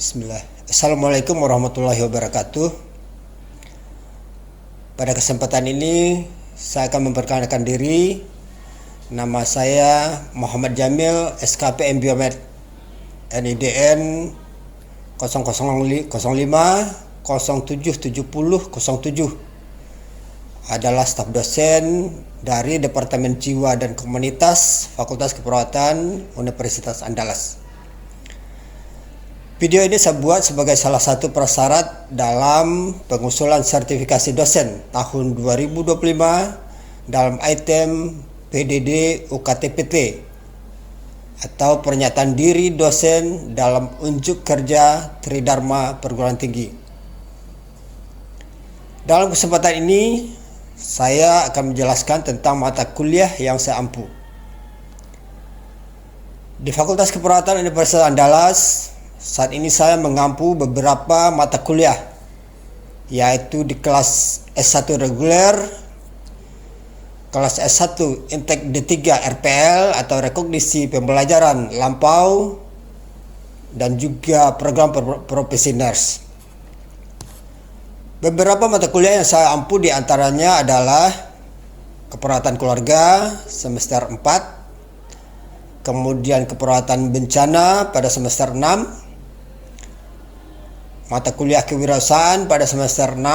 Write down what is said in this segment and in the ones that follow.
Bismillah. Assalamualaikum warahmatullahi wabarakatuh. Pada kesempatan ini saya akan memperkenalkan diri. Nama saya Muhammad Jamil, SKPM Biomed, NIDN 0005 077007. Adalah staf dosen dari Departemen Jiwa dan Komunitas Fakultas Keperawatan Universitas Andalas. Video ini saya buat sebagai salah satu prasyarat dalam pengusulan sertifikasi dosen tahun 2025 dalam item PDD UKTPT atau pernyataan diri dosen dalam unjuk kerja Tridharma Perguruan Tinggi. Dalam kesempatan ini saya akan menjelaskan tentang mata kuliah yang saya ampu. Di Fakultas Keperawatan Universitas Andalas, saat ini saya mengampu beberapa mata kuliah, yaitu di kelas S1 reguler, kelas S1 Intake D3 RPL atau Rekognisi Pembelajaran Lampau, dan juga program profesi nurse. Beberapa mata kuliah yang saya ampu diantaranya adalah keperawatan keluarga semester 4, kemudian keperawatan bencana pada semester 6, mata kuliah kewirausahaan pada semester 6,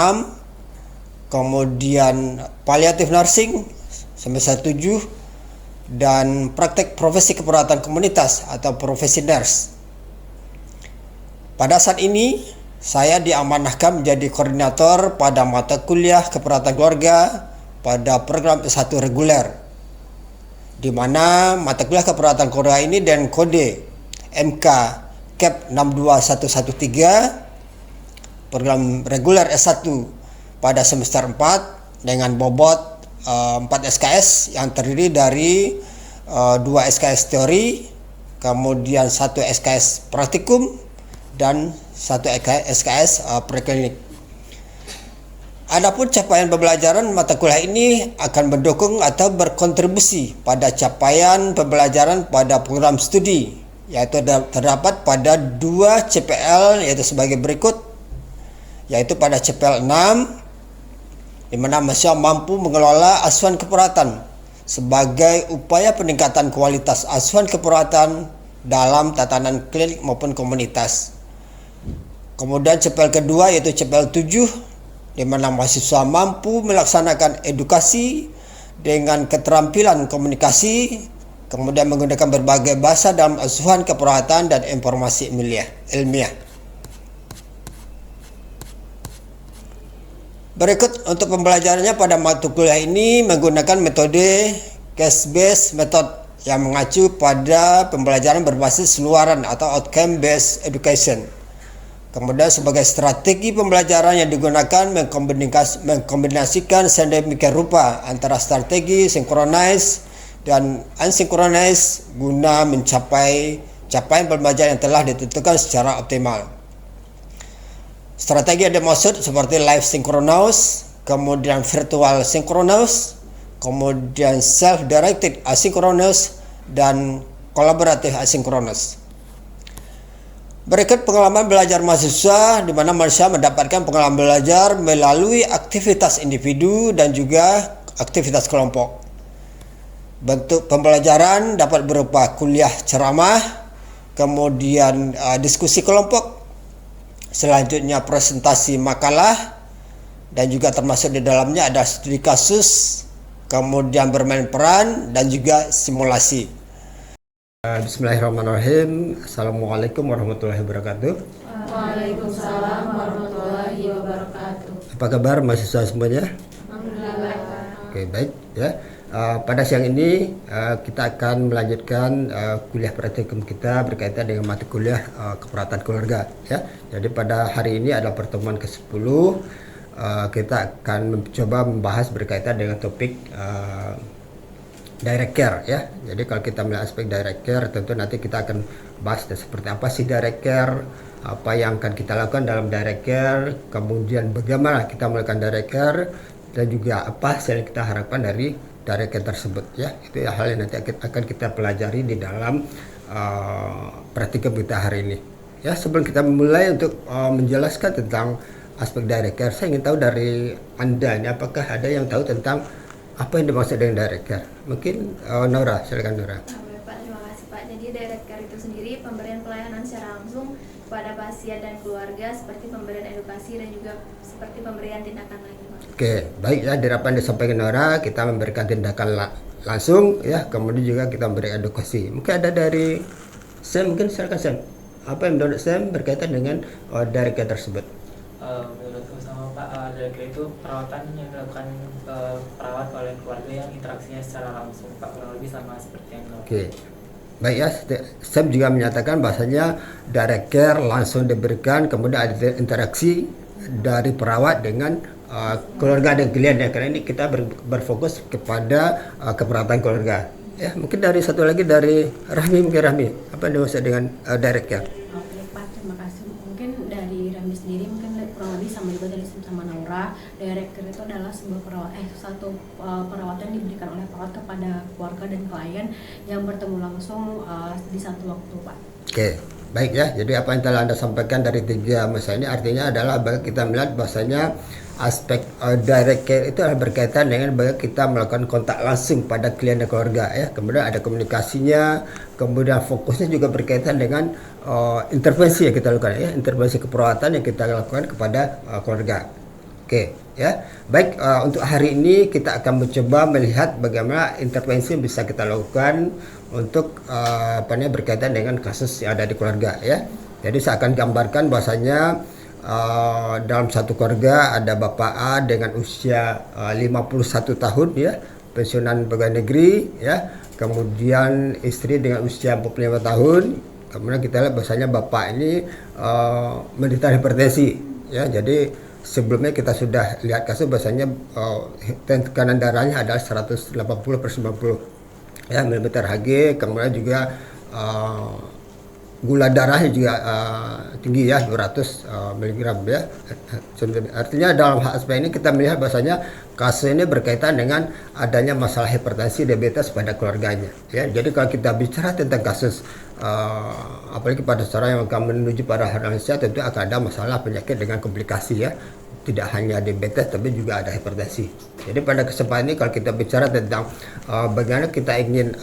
kemudian palliative nursing semester 7, dan praktek profesi keperawatan komunitas atau profesi nurse. Pada saat ini saya diamanahkan menjadi koordinator pada mata kuliah keperawatan keluarga pada program S1 reguler, di mana mata kuliah keperawatan keluarga ini dan kode MK CAP 62113, program reguler S1 pada semester 4 dengan bobot 4 SKS yang terdiri dari 2 SKS teori, kemudian 1 SKS praktikum, dan 1 SKS preklinik. Adapun capaian pembelajaran mata kuliah ini akan mendukung atau berkontribusi pada capaian pembelajaran pada program studi, yaitu terdapat pada 2 CPL, yaitu sebagai berikut, yaitu pada CPL 6, di mana mahasiswa mampu mengelola asuhan keperawatan sebagai upaya peningkatan kualitas asuhan keperawatan dalam tatanan klinik maupun komunitas. Kemudian CPL kedua yaitu CPL 7, di mana mahasiswa mampu melaksanakan edukasi dengan keterampilan komunikasi, kemudian menggunakan berbagai bahasa dalam asuhan keperawatan dan informasi ilmiah. Berikut untuk pembelajarannya pada mata kuliah ini menggunakan metode case-based method yang mengacu pada pembelajaran berbasis luaran atau outcome based education. Kemudian sebagai strategi pembelajaran yang digunakan mengkombinasikan sedemikian rupa antara strategi synchronize dan unsynchronize guna mencapai capaian pembelajaran yang telah ditentukan secara optimal. Strategi yang dimaksud seperti live synchronous, kemudian virtual synchronous, kemudian self-directed asynchronous, dan kolaboratif asynchronous. Berikut pengalaman belajar mahasiswa, di mana mahasiswa mendapatkan pengalaman belajar melalui aktivitas individu dan juga aktivitas kelompok. Bentuk pembelajaran dapat berupa kuliah ceramah, kemudian diskusi kelompok, selanjutnya presentasi makalah, dan juga termasuk di dalamnya ada studi kasus, kemudian bermain peran, dan juga simulasi. Bismillahirrahmanirrahim. Assalamualaikum warahmatullahi wabarakatuh. Waalaikumsalam warahmatullahi wabarakatuh. Apa kabar mahasiswa semuanya? Alhamdulillah. Oke, baik ya. Pada siang ini kita akan melanjutkan kuliah praktikum kita berkaitan dengan mata kuliah keperawatan keluarga ya. Jadi pada hari ini adalah pertemuan ke-10. Kita akan mencoba membahas berkaitan dengan topik direct care ya. Jadi kalau kita melihat aspek direct care, tentu nanti kita akan bahas seperti apa sih direct care, apa yang akan kita lakukan dalam direct care, kemudian bagaimana kita melakukan direct care, dan juga apa hasil yang kita harapkan dari direct care tersebut ya. Itu hal yang nanti akan kita pelajari di dalam praktikum kita hari ini Ya, sebelum kita memulai untuk menjelaskan tentang aspek direct care, saya ingin tahu dari Anda ini apakah ada yang tahu tentang apa yang dimaksud dengan direct care? Mungkin Nora, silakan Nora. Pak, terima kasih Pak. Jadi direct care itu sendiri pemberian pelayanan secara langsung kepada pasien dan keluarga seperti pemberian edukasi dan juga seperti pemberian tindakan lain, Pak. Oke, baik ya, dari apa yang disampaikan Nora, kita memberikan tindakan langsung ya, kemudian juga kita memberi edukasi. Mungkin ada dari Sam, mungkin silakan Sam. Apa yang menurut Sam berkaitan dengan direct care tersebut? Menurutku sama Pak, direct care itu perawatan yang dilakukan perawat oleh keluarga yang interaksinya secara langsung, Pak, kurang lebih sama seperti yang Oke. Baik ya, Sam juga menyatakan bahasanya direct care langsung diberikan, kemudian ada interaksi dari perawat dengan keluarga dan klien ya, karena ini kita berfokus kepada keperawatan keluarga. Ya, mungkin dari satu lagi dari Rahmi, mungkin Rahmi, apa yang dimaksud dengan direct care? Oke Pak, terima kasih. Mungkin dari Rami sendiri mungkin kurang lebih sama juga dari sama Naura. Direct care itu adalah sebuah perawatan yang diberikan oleh perawat kepada keluarga dan klien yang bertemu langsung di satu waktu, Pak. Oke, baik ya. Jadi apa yang telah Anda sampaikan dari tiga masalah ini artinya adalah bagaimana kita melihat bahasanya aspek direct care itu adalah berkaitan dengan bagaimana kita melakukan kontak langsung pada klien dan keluarga ya. Kemudian ada komunikasinya, kemudian fokusnya juga berkaitan dengan intervensi yang kita lakukan ya, intervensi keperawatan yang kita lakukan kepada keluarga. Oke ya. Baik, untuk hari ini kita akan mencoba melihat bagaimana intervensi yang bisa kita lakukan untuk berkaitan dengan kasus yang ada di keluarga ya. Jadi saya akan gambarkan bahasanya dalam satu keluarga ada Bapak A dengan usia 51 tahun ya, pensiunan pegawai negeri ya. Kemudian istri dengan usia 45 tahun. Kemudian kita lihat bahasanya Bapak ini menderita hipertensi ya. Jadi sebelumnya kita sudah lihat kasus bahasanya tekanan darahnya adalah 180/90 ya mm Hg, kemudian juga gula darahnya juga tinggi ya, 200 mg ya. Artinya dalam aspek ini kita melihat bahasanya kasus ini berkaitan dengan adanya masalah hipertensi diabetes pada keluarganya ya. Jadi kalau kita bicara tentang kasus apalagi pada seorang yang akan menuju pada lansia, tentu akan ada masalah penyakit dengan komplikasi ya. Tidak hanya diabetes tapi juga ada hipertensi. Jadi pada kesempatan ini kalau kita bicara tentang bagaimana kita ingin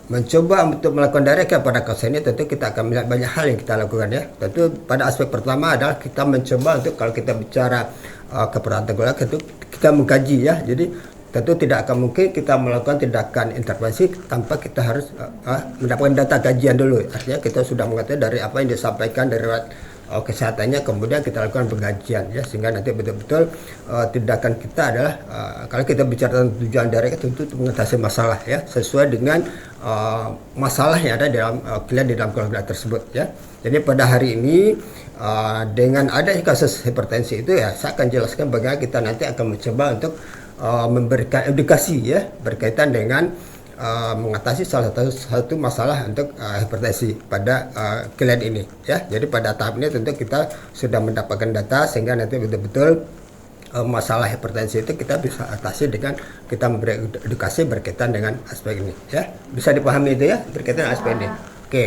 mencoba untuk melakukan direct care pada kasus ini, tentu kita akan melihat banyak hal yang kita lakukan ya. Tentu pada aspek pertama adalah kita mencoba untuk kalau kita bicara keperawatan keluarga, tentu kita mengkaji ya. Jadi tentu tidak akan mungkin kita melakukan tindakan intervensi tanpa kita harus mendapatkan data kajian dulu. Artinya kita sudah mengetahui dari apa yang disampaikan dari kesehatannya, kemudian kita lakukan pengkajian ya, sehingga nanti betul-betul tindakan kita adalah kalau kita bicara tentang tujuan direct tentu untuk mengatasi masalah ya, sesuai dengan masalah yang ada dalam klien di dalam keluarga tersebut ya. Jadi pada hari ini dengan adanya kasus hipertensi itu ya, saya akan jelaskan bagaimana kita nanti akan mencoba untuk memberikan edukasi ya berkaitan dengan mengatasi salah satu masalah untuk hipertensi pada klien ini ya. Jadi pada tahap ini tentu kita sudah mendapatkan data sehingga nanti betul-betul masalah hipertensi itu kita bisa atasi dengan kita memberi edukasi berkaitan dengan aspek ini ya. Bisa dipahami itu ya berkaitan dengan aspek ini. Oke.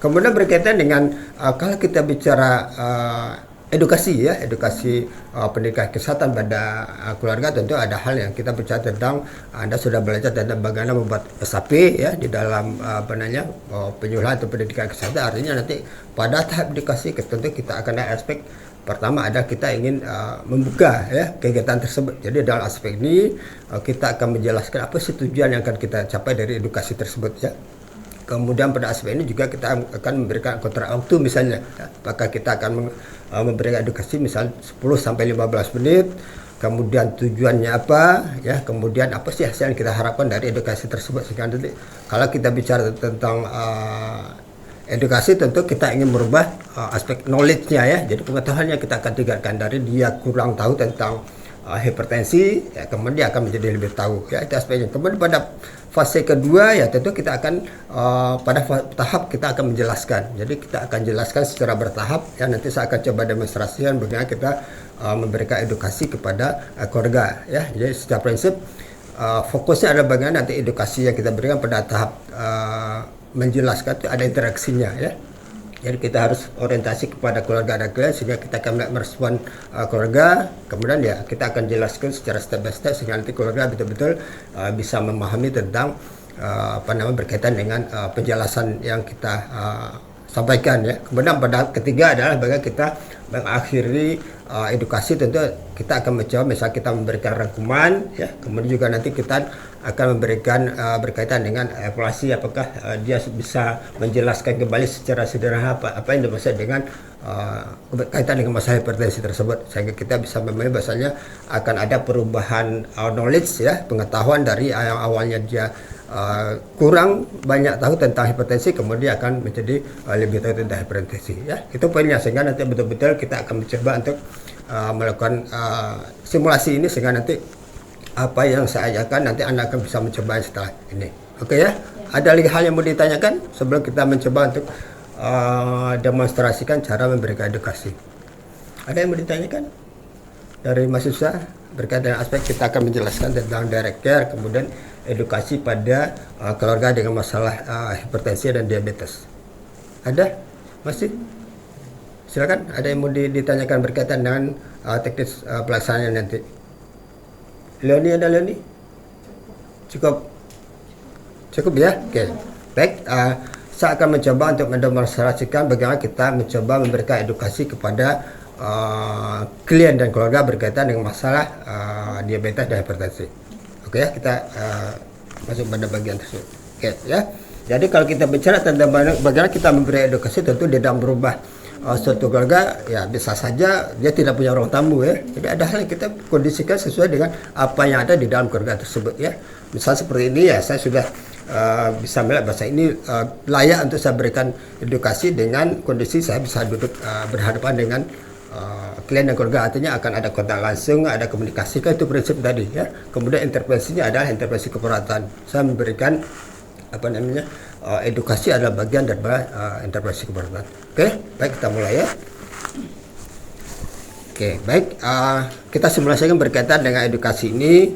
Kemudian berkaitan dengan kalau kita bicara edukasi ya, edukasi pendidikan kesehatan pada keluarga, tentu ada hal yang kita bicara tentang Anda sudah belajar tentang bagaimana membuat SAP ya di dalam penyuluhan atau pendidikan kesehatan. Artinya nanti pada tahap edukasi tentu kita akan ada aspek pertama adalah kita ingin membuka ya kegiatan tersebut. Jadi dalam aspek ini kita akan menjelaskan apa sih tujuan yang akan kita capai dari edukasi tersebut ya. Kemudian pada aspek ini juga kita akan memberikan kontrak waktu misalnya ya. Apakah kita akan memberikan edukasi misal 10-15 menit, kemudian tujuannya apa ya, kemudian apa sih hasil yang kita harapkan dari edukasi tersebut. Sehingga nanti kalau kita bicara tentang edukasi tentu kita ingin merubah aspek knowledge-nya ya. Jadi pengetahuannya kita akan tingkatkan dari dia kurang tahu tentang hipertensi ya, kemudian dia akan menjadi lebih tahu ya, itu aspeknya. Kemudian pada fase kedua ya tentu kita akan pada tahap kita akan menjelaskan. Jadi kita akan jelaskan secara bertahap ya, nanti saya akan coba demonstrasikan bagaimana kita memberikan edukasi kepada keluarga ya. Jadi secara prinsip fokusnya adalah bagaimana nanti edukasi yang kita berikan pada tahap menjelaskan itu ada interaksinya ya. Jadi kita harus orientasi kepada keluarga dan klien sehingga kita akan merespon keluarga. Kemudian ya kita akan jelaskan secara step by step sehingga nanti keluarga betul-betul bisa memahami tentang berkaitan dengan penjelasan yang kita sampaikan ya. Kemudian pada ketiga adalah bagaimana kita mengakhiri edukasi. Tentu kita akan mencoba misalnya kita memberikan rangkuman ya, kemudian juga nanti kita akan memberikan berkaitan dengan evaluasi apakah dia bisa menjelaskan kembali secara sederhana apa yang dimaksud dengan berkaitan dengan masalah hipertensi tersebut, sehingga kita bisa memahami bahasanya akan ada perubahan knowledge ya, pengetahuan dari yang awalnya dia kurang banyak tahu tentang hipertensi kemudian akan menjadi lebih tahu tentang hipertensi ya. Itu poinnya, sehingga nanti betul-betul kita akan mencoba untuk melakukan simulasi ini sehingga nanti apa yang saya ajarkan nanti Anda akan bisa mencoba setelah ini. Oke ya? Ada lagi hal yang mau ditanyakan sebelum kita mencoba untuk demonstrasikan cara memberikan edukasi? Ada yang mau ditanyakan dari mahasiswa berkaitan dengan aspek kita akan menjelaskan tentang direct care, kemudian edukasi pada keluarga dengan masalah hipertensi dan diabetes? Ada? Masih? Silakan. Ada yang mau ditanyakan berkaitan dengan teknis pelaksanaan nanti? Leoni, ada Leoni? Cukup ya? Oke. Baik, saya akan mencoba untuk mendemonstrasikan bagaimana kita mencoba memberikan edukasi kepada klien dan keluarga berkaitan dengan masalah diabetes dan hipertensi. Oke ya, kita masuk pada bagian tersebut. Oke ya. Jadi kalau kita bicara tentang bagaimana kita memberi edukasi, tentu dia dalam berubah suatu keluarga ya bisa saja dia tidak punya ruang tamu ya. Jadi ada hal yang kita kondisikan sesuai dengan apa yang ada di dalam keluarga tersebut ya. Misal seperti ini ya, saya sudah bisa melihat bahasa ini layak untuk saya berikan edukasi dengan kondisi saya bisa duduk berhadapan dengan klien dan keluarga, artinya akan ada kontak langsung, ada komunikasi, kan itu prinsip tadi ya. Kemudian intervensinya adalah intervensi keperawatan. Saya memberikan edukasi adalah bagian daripada intervensi keperawatan. Oke, baik kita mulai ya. Oke, baik, kita simulasikan berkaitan dengan edukasi ini.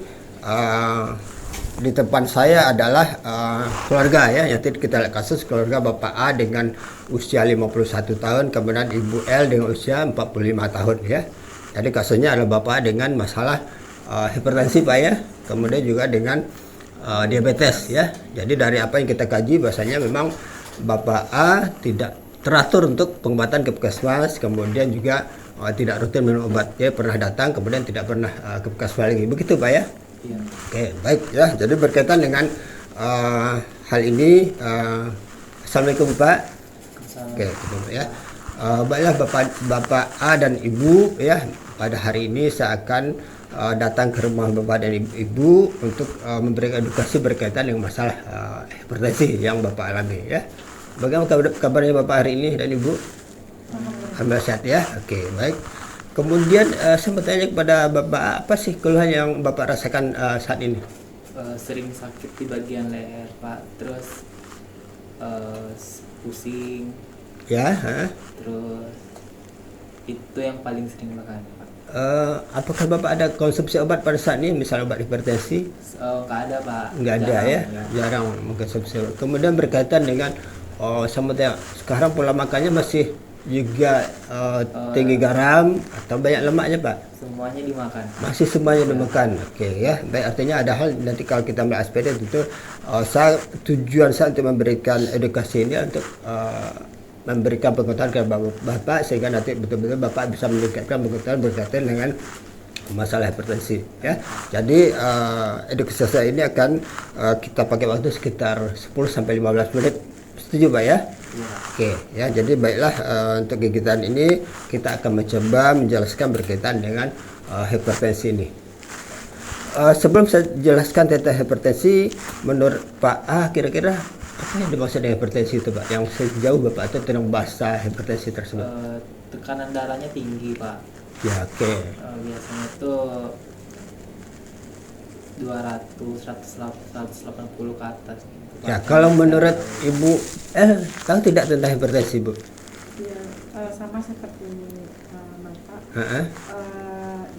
Di depan saya adalah keluarga ya, nanti kita lihat kasus keluarga Bapak A dengan usia 51 tahun, kemudian Ibu L dengan usia 45 tahun ya. Jadi kasusnya adalah Bapak A dengan masalah hipertensi Pak ya, kemudian juga dengan diabetes ya. Jadi dari apa yang kita kaji bahasanya memang Bapak A tidak teratur untuk pengobatan ke puskesmas, kemudian juga tidak rutin minum obat. Dia pernah datang kemudian tidak pernah ke puskesmas lagi. Begitu Pak ya? Ya. Oke, baik ya. Jadi berkaitan dengan hal ini, assalamualaikum Pak. Oke, ya. Baiklah Bapak A dan Ibu ya. Pada hari ini saya akan datang ke rumah Bapak dan Ibu untuk memberikan edukasi berkaitan dengan masalah hipertensi yang Bapak alami ya. Bagaimana kabarnya Bapak hari ini dan Ibu? Alhamdulillah sehat ya. Oke, baik. Kemudian saya bertanya kepada Bapak, apa sih keluhan yang Bapak rasakan saat ini? Sering sakit di bagian leher Pak, terus pusing. Ya. Terus itu yang paling sering makan Pak. Apakah Bapak ada konsumsi obat pada saat ini, misalnya obat hipertensi? Nggak ada Pak. Nggak ada ya, jarang mengkonsumsi obat. Kemudian berkaitan dengan sekarang pola makannya masih juga tinggi garam atau banyak lemaknya Pak? Semuanya dimakan. Masih semuanya dimakan. Oke ya. Baik, artinya ada hal nanti kalau kita melihat SPD tentu tujuan saya untuk memberikan edukasi ini untuk memberikan pengetahuan kepada Bapak sehingga nanti betul-betul Bapak bisa meningkatkan pengetahuan berkaitan dengan masalah hipertensi ya. Jadi edukasi saya ini akan kita pakai waktu sekitar 10 sampai 15 menit. Setuju Pak ya? Ya. Oke ya, jadi baiklah untuk kegiatan ini kita akan mencoba menjelaskan berkaitan dengan hipertensi ini. Sebelum saya jelaskan tentang hipertensi, menurut Pak A kira-kira apa yang dimaksud dengan hipertensi itu Pak? Yang sejauh Bapak itu tentang bahasa hipertensi tersebut? Tekanan darahnya tinggi Pak. Ya oke. Biasanya itu 200, 180 ke atas. Ya, kalau menurut Ibu tahu tidak tentang hipertensi Bu? Ya, sama seperti Bapak.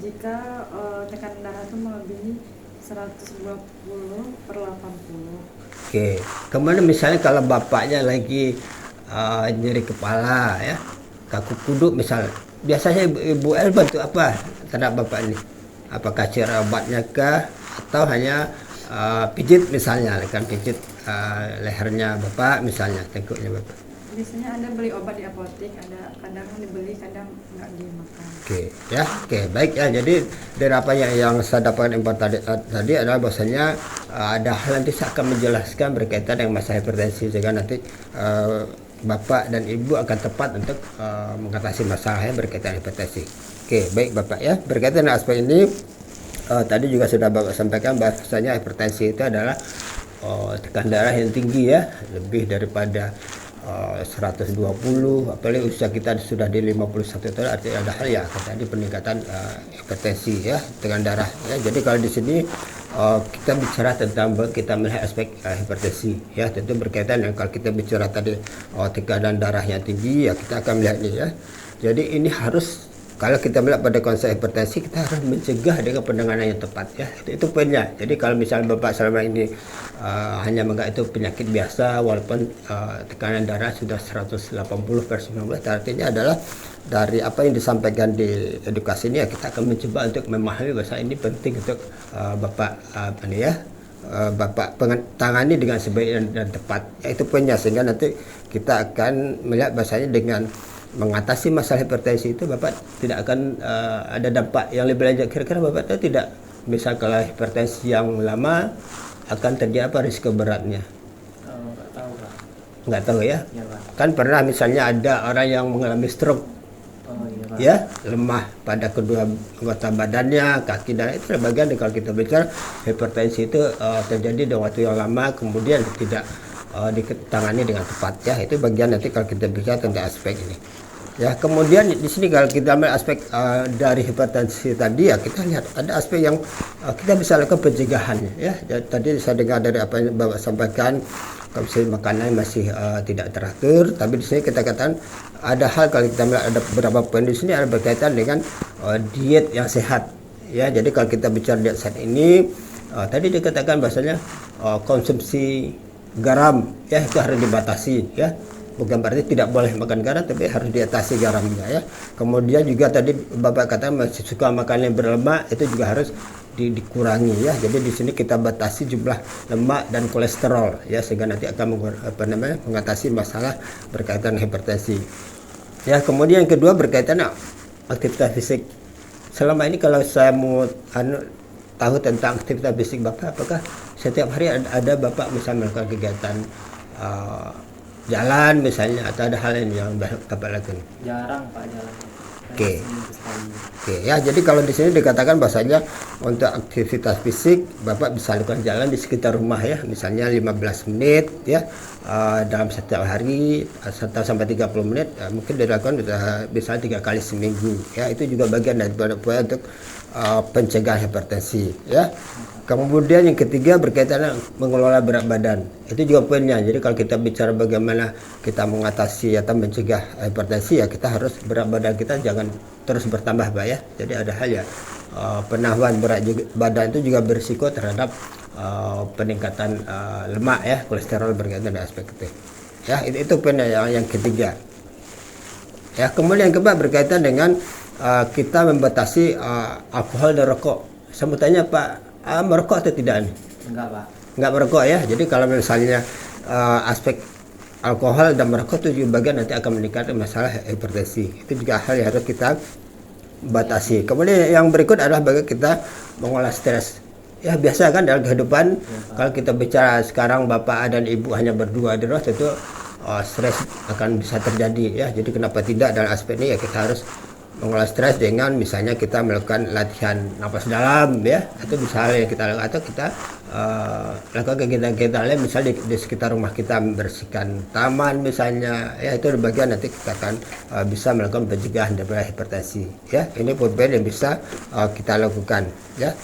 Jika tekanan darah itu melebihi 120/80. Oke. Kemudian misalnya kalau bapaknya lagi nyeri kepala ya, kaku kuduk misalnya. Biasanya Ibu El bantu apa terhadap Bapak ini? Apakah cara obatnya kah atau hanya pijit misalnya, kan pijit lehernya Bapak misalnya, tengkuknya Bapak? Biasanya ada beli obat di apotek, ada kadang dibeli, kadang nggak dimakan. Oke, baik ya. Jadi dari apa yang saya dapatkan info tadi adalah bahwasanya ada hal nanti saya akan menjelaskan berkaitan dengan masalah hipertensi, sehingga nanti Bapak dan Ibu akan tepat untuk mengatasi masalah yang berkaitan hipertensi. Oke, baik Bapak ya. Berkaitan dengan aspek ini tadi juga sudah Bapak sampaikan bahwasanya hipertensi itu adalah tekanan darah yang tinggi ya, lebih daripada 120, apalagi usia kita sudah di 51 tahun, artinya ada hal ya tadi peningkatan hipertensi ya, tekanan darah ya. Jadi kalau di sini kita bicara tentang kita melihat aspek hipertensi ya, tentu berkaitan dengan kalau kita bicara tadi tekanan darah yang tinggi ya, kita akan melihat ini ya. Jadi ini harus, kalau kita melihat pada konsep hipertensi, kita harus mencegah dengan penanganan yang tepat ya. Itu poinnya. Jadi kalau misalnya Bapak selama ini hanya menganggap itu penyakit biasa, walaupun tekanan darah sudah 180/90, artinya adalah dari apa yang disampaikan di edukasi ini ya, kita akan mencoba untuk memahami bahwa ini penting untuk Bapak Bapak tangani dengan sebaik dan tepat. Ya, itu poinnya, sehingga nanti kita akan melihat bahasanya dengan mengatasi masalah hipertensi itu Bapak tidak akan ada dampak yang lebih lanjut. Kira-kira Bapak tahu tidak, misal kalau hipertensi yang lama akan terjadi apa risiko beratnya? Nggak tahu Pak. Nggak tahu ya? Iya Pak. Kan pernah misalnya ada orang yang mengalami stroke Iya Pak. ya, lemah pada kedua anggota badannya, kaki, dan itu bagian kalau kita bicara hipertensi itu terjadi dalam waktu yang lama kemudian tidak ditangani dengan tepat ya. Itu bagian nanti kalau kita bicara tentang aspek ini ya. Kemudian di sini kalau kita ambil aspek dari hipertensi tadi ya, kita lihat ada aspek yang kita bisa lakukan pencegahannya ya. Tadi saya dengar dari apa yang Bapak sampaikan, konsumsi makanan masih tidak teratur, tapi di sini kita katakan ada hal, kalau kita melihat ada beberapa poin di sini ada berkaitan dengan diet yang sehat ya. Jadi kalau kita bicara diet sehat ini tadi dikatakan bahasanya konsumsi garam ya itu harus dibatasi ya, bukan berarti tidak boleh makan garam, tapi harus diatasi garamnya ya. Kemudian juga tadi Bapak katakan masih suka makan yang berlemak, itu juga harus dikurangi ya. Jadi di sini kita batasi jumlah lemak dan kolesterol ya, sehingga nanti akan mengatasi masalah berkaitan hipertensi ya. Kemudian yang kedua berkaitan aktivitas fisik. Selama ini kalau saya mau tahu tentang aktivitas fisik Bapak, apakah setiap hari ada Bapak misalnya melakukan kegiatan jalan misalnya, atau ada hal lain yang Bapak lakukan? Jarang Pak, jalan. Oke, ya. Jadi kalau di sini dikatakan bahasanya untuk aktivitas fisik Bapak bisa lakukan jalan di sekitar rumah ya, misalnya 15 menit ya dalam setiap hari, sampai 30 menit mungkin dilakukan bisa 3 kali seminggu ya. Itu juga bagian dari upaya untuk pencegahan hipertensi ya. Kemudian yang ketiga berkaitan mengelola berat badan, itu juga poinnya. Jadi kalau kita bicara bagaimana kita mengatasi atau mencegah hipertensi ya, kita harus berat badan kita jangan terus bertambah Pak ya. Jadi ada hal ya, penambahan berat badan itu juga berisiko terhadap peningkatan lemak ya, kolesterol berkaitan dengan aspek itu ya. Itu poinnya yang ketiga ya. Kemudian yang keempat berkaitan dengan kita membatasi alkohol dan rokok. Saya mau tanya Pak, merokok atau tidak nih? Enggak Pak. Enggak merokok ya. Jadi kalau misalnya aspek alkohol dan merokok itu juga bagian nanti akan meningkatkan masalah hipertensi. Itu juga hal yang harus kita batasi. Kemudian yang berikut adalah bagaimana kita mengolah stres. Ya biasa kan dalam kehidupan kalau kita bicara sekarang Bapak dan Ibu hanya berdua di rumah, tentu stres akan bisa terjadi ya. Jadi kenapa tidak dalam aspek ini ya, kita harus mengolah stres dengan misalnya kita melakukan latihan napas dalam ya, atau misalnya kita lakukan, atau kita lakukan kegiatan-kegiatan lain misalnya di sekitar rumah kita, membersihkan taman misalnya ya. Itu bagian nanti kita akan bisa melakukan pencegahan daripada hipertensi ya. Ini poin yang bisa kita lakukan ya.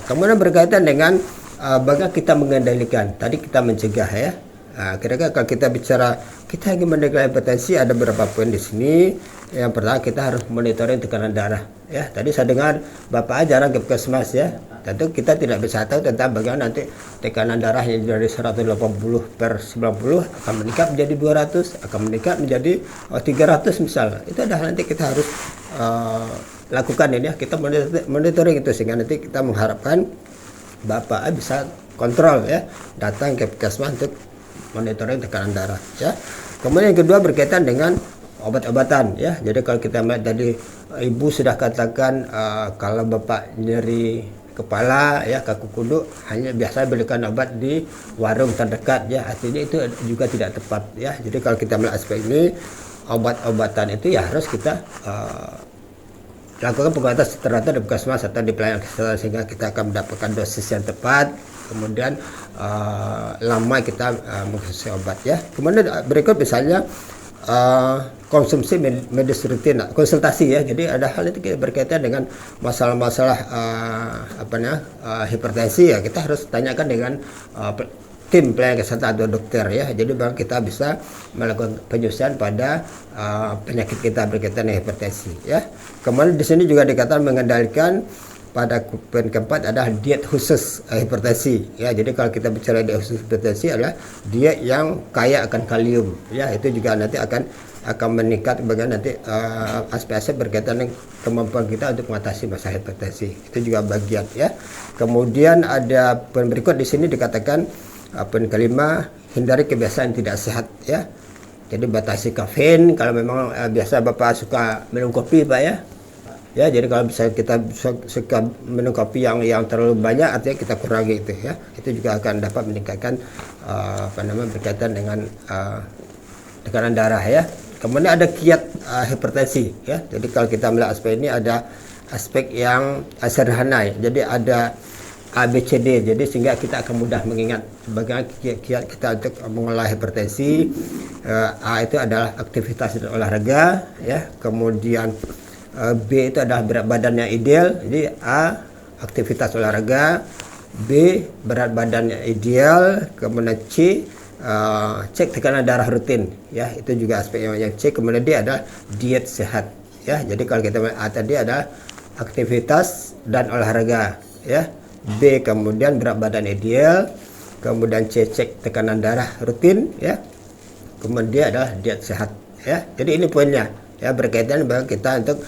Kemudian berkaitan dengan bagaimana kita mengendalikan, tadi kita mencegah ya, Kira-kira kalau kita bicara kita ingin mendeteksi hipertensi, ada beberapa poin di sini. Yang pertama kita harus monitoring tekanan darah. Ya, tadi saya dengar Bapak jarang ke puskesmas ya. Tentu kita tidak bisa tahu tentang bagaimana nanti tekanan darah yang dari 180/90 akan meningkat menjadi 200, akan meningkat menjadi 300 misalnya. Itu adalah nanti kita harus lakukan ini ya. Kita monitoring itu sehingga nanti kita mengharapkan Bapak bisa kontrol ya, datang ke puskesmas untuk monitoring tekanan darah ya. Kemudian yang kedua berkaitan dengan obat-obatan ya. Jadi kalau kita melihat tadi Ibu sudah katakan kalau Bapak nyeri kepala ya, kaku kuduk, hanya biasa belikan obat di warung terdekat ya. Artinya itu juga tidak tepat ya. Jadi kalau kita melihat aspek ini, obat-obatan itu ya harus kita lakukan pengobatan teratur di puskesmas atau di pelayanan kesehatan sehingga kita akan mendapatkan dosis yang tepat. Kemudian lama kita mengkonsumsi obat ya. Kemudian berikut misalnya konsumsi medis rutin, konsultasi ya. Jadi ada hal itu berkaitan dengan masalah-masalah hipertensi ya. Kita harus tanyakan dengan tim pelayanan kesehatan atau dokter ya. Jadi baru kita bisa melakukan penyelesaian pada penyakit kita berkaitan dengan hipertensi ya. Kemudian di sini juga dikatakan mengendalikan pada poin keempat adalah diet khusus hipertensi ya. Jadi kalau kita bicara diet khusus hipertensi adalah diet yang kaya akan kalium ya. Itu juga nanti akan meningkat bagian nanti aspek-aspek berkaitan dengan kemampuan kita untuk mengatasi masalah hipertensi. Itu juga bagian ya. Kemudian ada poin berikut di sini dikatakan poin kelima, hindari kebiasaan tidak sehat ya. Jadi batasi kafein. Kalau memang biasa Bapak suka minum kopi Pak ya. Ya, jadi kalau bisa kita suka minum kopi yang terlalu banyak, artinya kita kurangi itu ya. Itu juga akan dapat meningkatkan berkaitan dengan tekanan darah ya. Kemudian ada kiat hipertensi ya. Jadi kalau kita melihat aspek ini ada aspek yang sederhana ya. Jadi ada ABCD, jadi sehingga kita akan mudah mengingat bagaimana kiat kita untuk mengolah hipertensi. A itu adalah aktivitas dan olahraga ya. Kemudian B itu adalah berat badan yang ideal. Jadi A aktivitas olahraga, B berat badan yang ideal, kemudian C cek tekanan darah rutin ya. Itu juga aspek yang C. Kemudian D adalah diet sehat ya. Jadi kalau kita A tadi adalah aktivitas dan olahraga ya. B kemudian berat badan ideal, kemudian C cek tekanan darah rutin ya. Kemudian D adalah diet sehat ya. Jadi ini poinnya ya, berkaitan dengan kita untuk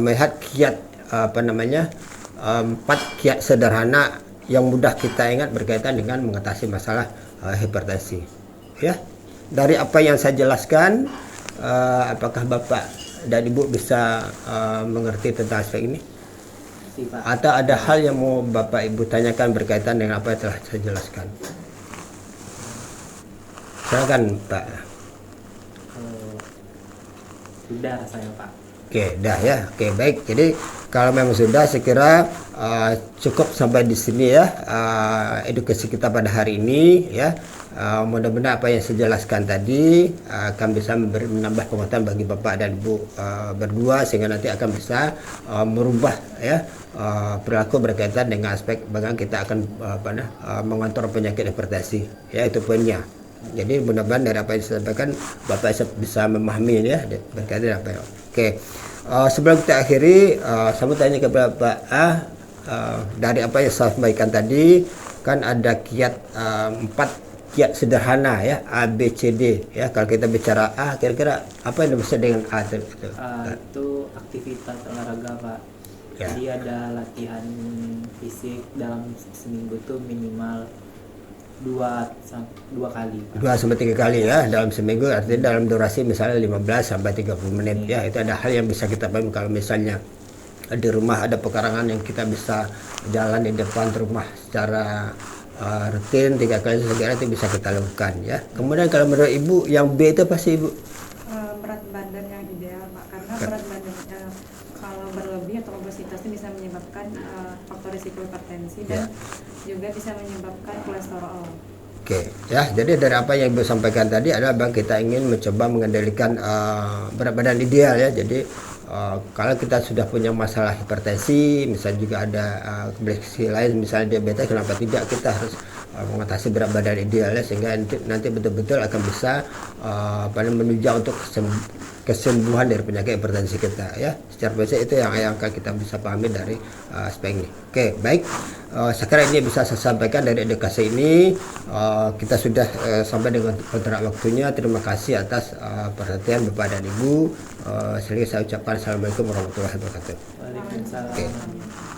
melihat kiat 4 kiat sederhana yang mudah kita ingat berkaitan dengan mengatasi masalah hipertensi ya. Dari apa yang saya jelaskan, apakah Bapak dan Ibu bisa mengerti tentang aspek ini? Atau ada hal yang mau Bapak Ibu tanyakan berkaitan dengan apa yang telah saya jelaskan? Silakan Pak. Sudah rasanya Pak. Oke, dah ya. Oke, baik. Jadi kalau memang sudah, saya kira cukup sampai di sini ya edukasi kita pada hari ini ya. Mudah-mudahan apa yang saya jelaskan tadi akan bisa menambah penguatan bagi Bapak dan Ibu berdua, sehingga nanti akan bisa merubah ya perilaku berkaitan dengan aspek bagaimana kita akan mengontrol penyakit hipertensi ya. Itu poinnya. Jadi mudah-mudahan dari apa yang saya sampaikan Bapak bisa memahami ya berkaitan apa ya. Oke, sebelum kita akhiri, saya mau tanya kepada Bapak dari apa yang saya sampaikan tadi, kan ada kiat 4 kiat sederhana ya, A, B, C, D ya. Kalau kita bicara A, kira-kira apa yang dimaksud dengan A itu? Itu aktivitas olahraga Pak. Ya. Jadi ada latihan fisik dalam seminggu tuh minimal 2 kali Pak. 2 sampai 3 kali ya dalam seminggu, artinya dalam durasi misalnya 15 sampai 30 menit ya. Itu ada hal yang bisa kita pahami. Kalau misalnya di rumah ada pekarangan yang kita bisa jalan di depan rumah secara rutin 3 kali, segera itu bisa kita lakukan ya. Kemudian kalau menurut Ibu yang B itu pasti Ibu Berat badan yang ideal Pak, karena berat badan kalau berlebih atau obesitas itu bisa menyebabkan faktor risiko hipertensi dan juga bisa menyebabkan kolesterol. Oke, ya. Jadi dari apa yang Ibu sampaikan tadi adalah bang kita ingin mencoba mengendalikan berat badan ideal ya. Jadi kalau kita sudah punya masalah hipertensi, misalnya juga ada komplikasi lain, misalnya diabetes, kenapa tidak kita harus mengatasi berat badan ideal ya, sehingga nanti betul-betul akan bisa menunjang untuk kesembuhan dari penyakit hipertensi kita ya. Secara basic itu yang akan kita bisa pahami dari aspek ini. Oke, baik. Sekarang ini bisa saya sampaikan dari edukasi ini. Kita sudah sampai dengan kontrak waktunya. Terima kasih atas perhatian Bapak dan Ibu. Saya ucapkan assalamualaikum warahmatullahi wabarakatuh. Waalaikumsalam. Oke.